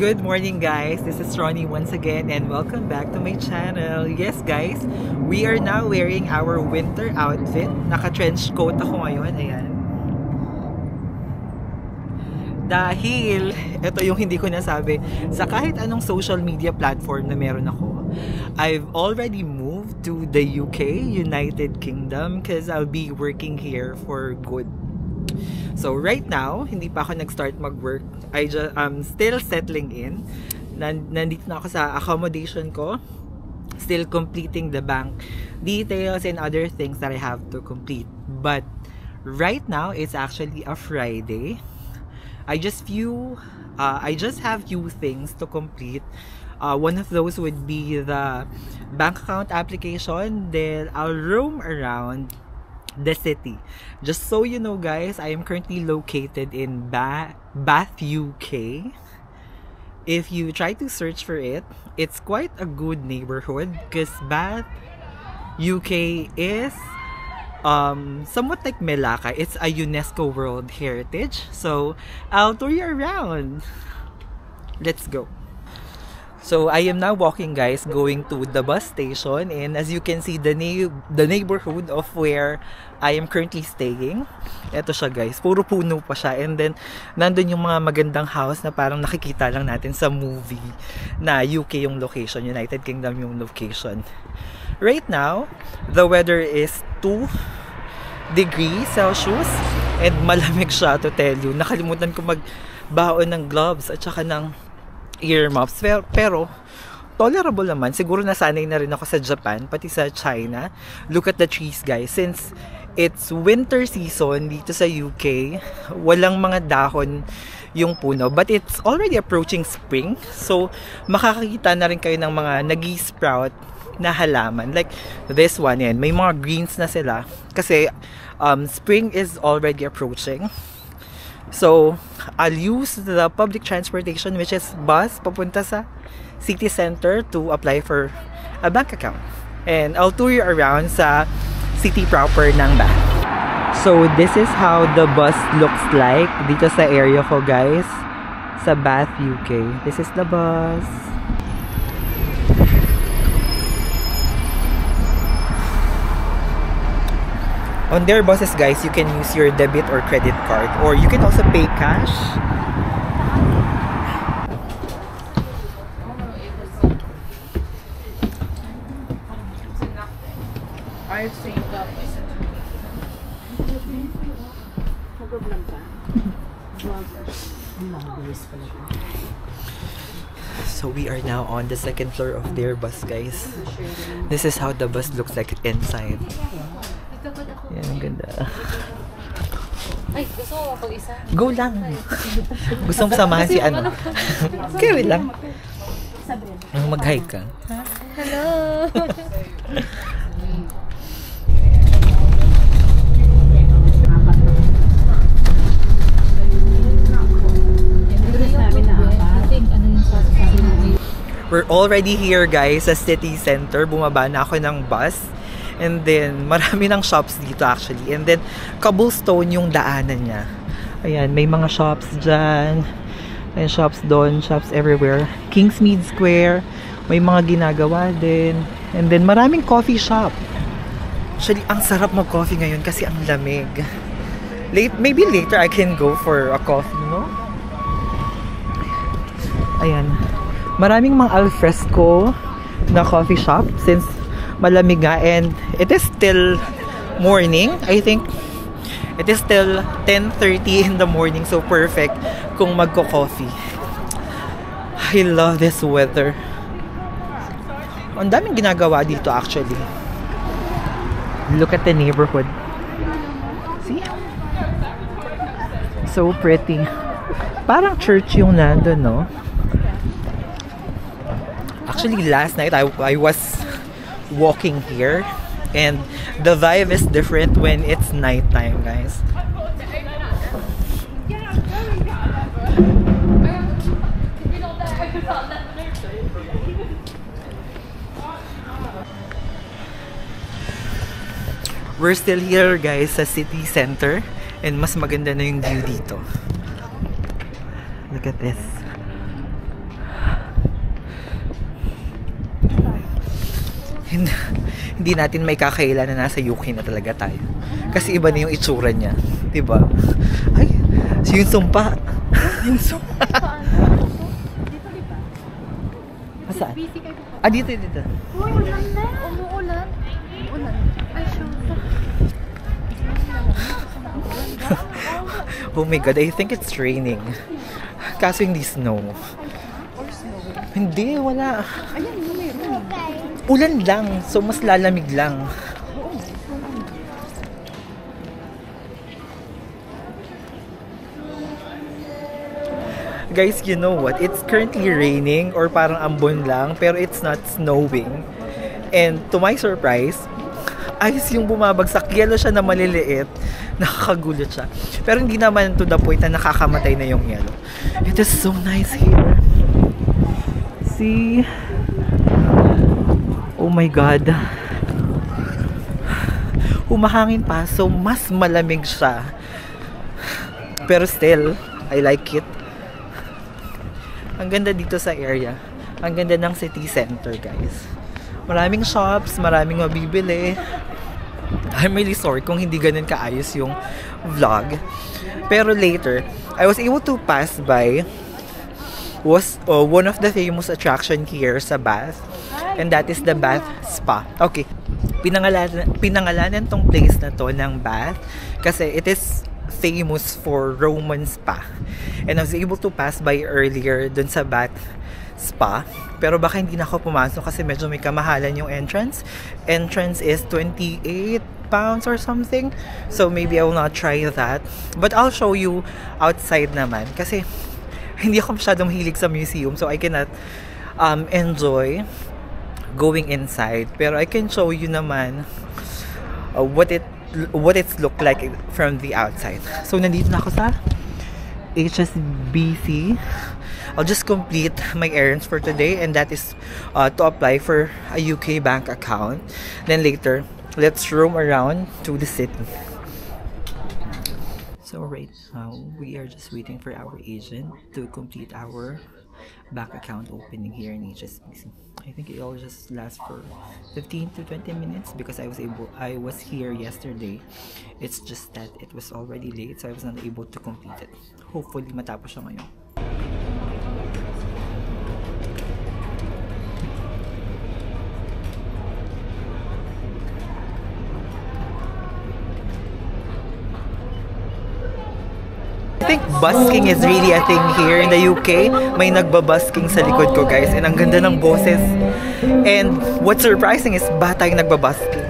Good morning guys, this is Ronnie once again and welcome back to my channel. Yes guys, we are now wearing our winter outfit. Naka-trench coat ako ngayon, ayan. Dahil, ito yung hindi ko nasabi, sa kahit anong social media platform na meron ako, I've already moved to the UK, United Kingdom, because I'll be working here for good. So right now, hindi pa ako nag-start mag-work. I'm still settling in. Nandito na ako sa accommodation ko. Still completing the bank details and other things that I have to complete. But right now, it's actually a Friday. I just have few things to complete. One of those would be the bank account application. Then I'll roam around the city. Just so you know guys, I am currently located in Bath, UK. If you try to search for it, it's quite a good neighborhood because Bath, UK is somewhat like Melaka. It's a UNESCO World Heritage. So I'll tour you around. Let's go. So I am now walking guys, going to the bus station, and as you can see the neighborhood of where I am currently staying. Ito siya guys, puro puno pa siya, and then nandun yung mga magandang house na parang nakikita lang natin sa movie na UK yung location, United Kingdom yung location. Right now, the weather is 2 degrees Celsius and malamig siya, to tell you. Nakalimutan ko magbaon ng gloves at saka ng earmuffs, pero tolerable naman. Siguro nasanay na rin ako sa Japan, pati sa China. Look at the trees guys. Since it's winter season dito sa UK, walang mga dahon yung puno, but it's already approaching spring. So makakakita na rin kayo ng mga nag-sprout na halaman. Like this one, yan. May mga greens na sila kasi spring is already approaching. So, I'll use the public transportation, which is bus, papunta sa city center to apply for a bank account. And I'll tour you around sa city proper ng Bath. So, this is how the bus looks like dito sa area ko, guys. Sa Bath, UK. This is the bus. On their buses guys, you can use your debit or credit card, or you can also pay cash. So we are now on the second floor of their bus guys. This is how the bus looks like inside. Yan, ang ganda. Ay, gusto mo pag-isa? Go lang. Gusto mo samahan si ano? Carry lang. Mag-hike ka. Hello! We're already here guys sa city center. Bumaba na ako ng bus. And then, marami ng shops dito actually. And then, cobblestone yung daanan niya. Ayan, may mga shops dyan. May shops doon, shops everywhere. Kingsmead Square, may mga ginagawa din. And then, maraming coffee shop. Actually, ang sarap mag-coffee ngayon kasi ang lamig. Maybe later I can go for a coffee, no? Ayan. Maraming mga alfresco na coffee shop since malamig nga, and it is still morning. I think it is still 10:30 in the morning, so perfect kung magko-coffee. I love this weather. Ang daming ginagawa dito actually. Look at the neighborhood. See? So pretty. Parang church yung nandun, no? Actually, last night I was walking here, and the vibe is different when it's nighttime, guys. We're still here, guys, sa city center, and mas maganda na yung view dito. Look at this. hindi, hindi natin may kakaila na nasa UK na talaga tayo. Kasi iba na yung itsura niya. Diba? Ay, yung sumpa. Yung sumpa. Dito, di ba? Saan? Busy kayo. Ah, dito, dito. Uy, ulan na. Umuulan. Ulan. Ay, shoot. Oh my God, I think it's raining. Kaso hindi snow. Or snow. Hindi, wala. Ayan, meron. Ulan lang, so mas lalamig lang. Guys, you know what? It's currently raining or parang ambon lang, pero it's not snowing. And to my surprise, ice yung bumabagsak. Yellow siya na maliliit. Nakakagulat siya. Pero hindi naman to the point na nakakamatay na yung yellow. It is so nice here. See? Oh my God. Humahangin pa, so mas malamig siya. Pero still, I like it. Ang ganda dito sa area. Ang ganda ng city center, guys. Maraming shops, maraming mabibili. I'm really sorry kung hindi ganun kaayos yung vlog. Pero later, I was able to pass by one of the famous attraction here sa Bath. And that is the Bath Spa. Okay. Pinangalanan tong place na to ng Bath kasi it is famous for Roman spa. And I was able to pass by earlier dun sa Bath Spa. Pero baka hindi na ako pumasok kasi medyo may kamahalan yung entrance. Entrance is 28 pounds or something. So maybe I will not try that. But I'll show you outside naman. Kasi hindi ako masyadong hilig sa museum. So I cannot enjoy going inside. Pero I can show you naman what it's look like from the outside. So nandito na ako sa HSBC. I'll just complete my errands for today, and that is to apply for a UK bank account. Then later, let's roam around to the city. So right now, we are just waiting for our agent to complete our bank account opening here in HSBC. I think it all just lasts for 15 to 20 minutes because I was here yesterday. It's just that it was already late, so I was not able to complete it. Hopefully matapos siya ngayon. I think busking is really a thing here in the UK. May nagbabusking sa likod ko, guys. And ang ganda ng boses. And what's surprising is bata yung nagbabusking.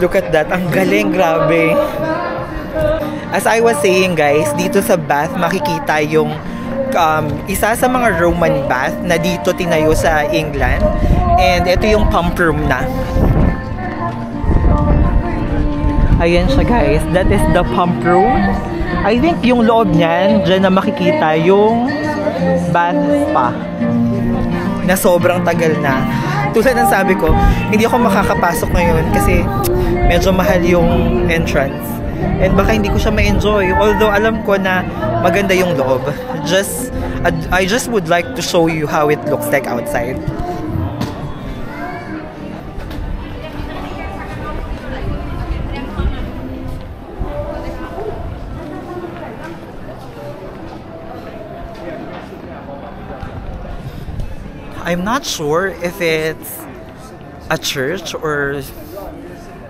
Look at that. Ang galing. Grabe. As I was saying, guys, dito sa Bath, makikita yung isa sa mga Roman bath na dito tinayo sa England. And ito yung pump room na. Ayan siya, guys. That is the pump room. I think yung loob niyan, dyan na makikita yung bath spa. Na sobrang tagal na. Tulad ng sabi ko, hindi ako makakapasok ngayon kasi medyo mahal yung entrance. And baka hindi ko siya ma-enjoy. Although alam ko na maganda yung loob. I just would like to show you how it looks like outside. I'm not sure if it's a church or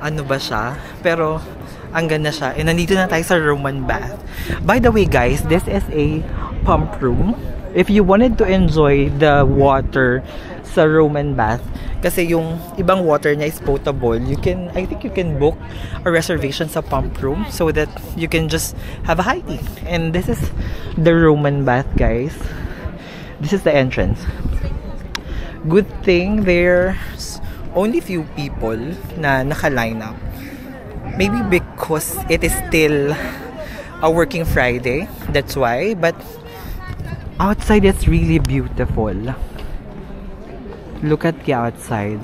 ano ba siya, pero ang ganda siya. And nandito na tayo sa Roman bath. By the way, guys, this is a pump room. If you wanted to enjoy the water sa Roman bath, kasi yung ibang water niya is potable, I think you can book a reservation sa pump room so that you can just have a high tea. And this is the Roman bath, guys. This is the entrance. Good thing there's only few people na naka-line up. Maybe because it is still a working Friday. That's why. But outside, it's really beautiful. Look at the outside.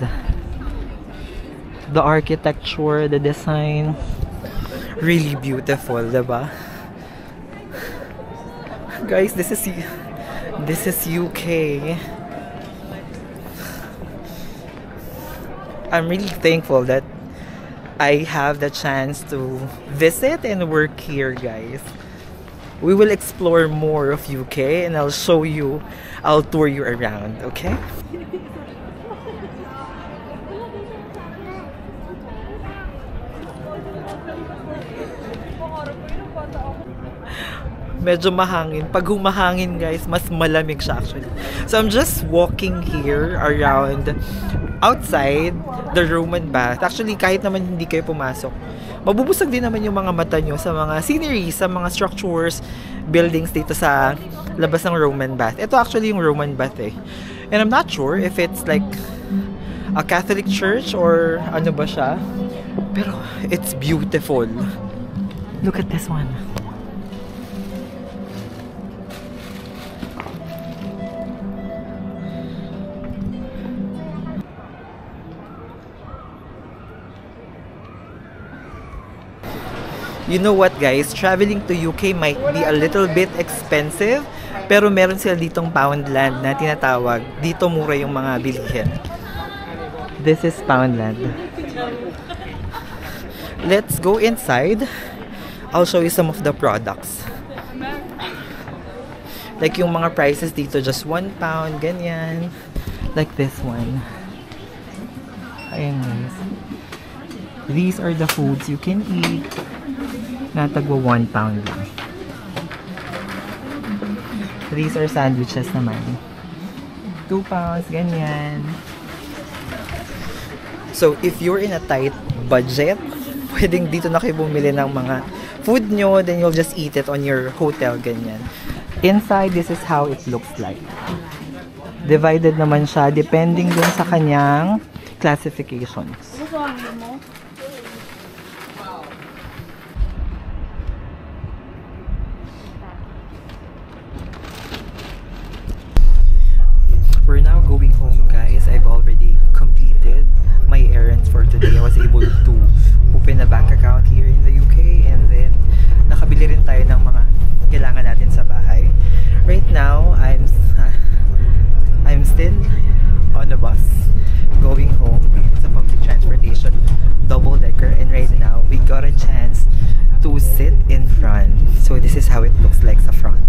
The architecture, the design. Really beautiful, diba? Guys, this is UK. I'm really thankful that I have the chance to visit and work here, guys. We will explore more of UK and I'll tour you around, okay? Medyo mahangin. Pag humahangin, guys, mas malamig siya actually. So I'm just walking here around outside the Roman bath. Actually, kahit naman hindi kayo pumasok, mabubusog din naman yung mga mata nyo sa mga sceneries, sa mga structures, buildings dito sa labas ng Roman bath. Ito actually yung Roman bath eh. And I'm not sure if it's like a Catholic church or ano ba siya. Pero it's beautiful. Look at this one. You know what, guys? Traveling to UK might be a little bit expensive, pero meron sila ditong Poundland na tinatawag. Dito mura yung mga bilihin. This is Poundland. Let's go inside. I'll show you some of the products. Like yung mga prices dito, just £1, ganyan. Like this one. Ayan, guys. These are the foods you can eat. Natagwa £1 lang. These are sandwiches naman. £2, ganyan. So, if you're in a tight budget, pwedeng dito na kayo bumili ng mga food nyo, then you'll just eat it on your hotel, ganyan. Inside, this is how it looks like. Divided naman siya, depending dun sa kanyang classifications. We're now going home, guys. I've already completed my errands for today. I was able to open a bank account here in the UK and then nakabili rin tayo ng mga kailangan natin sa bahay. Right now, I'm still on a bus going home sa public transportation, double-decker, and right now we got a chance to sit in front. So this is how it looks like sa front.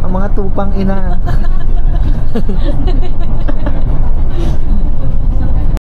Ang mga tupang ina.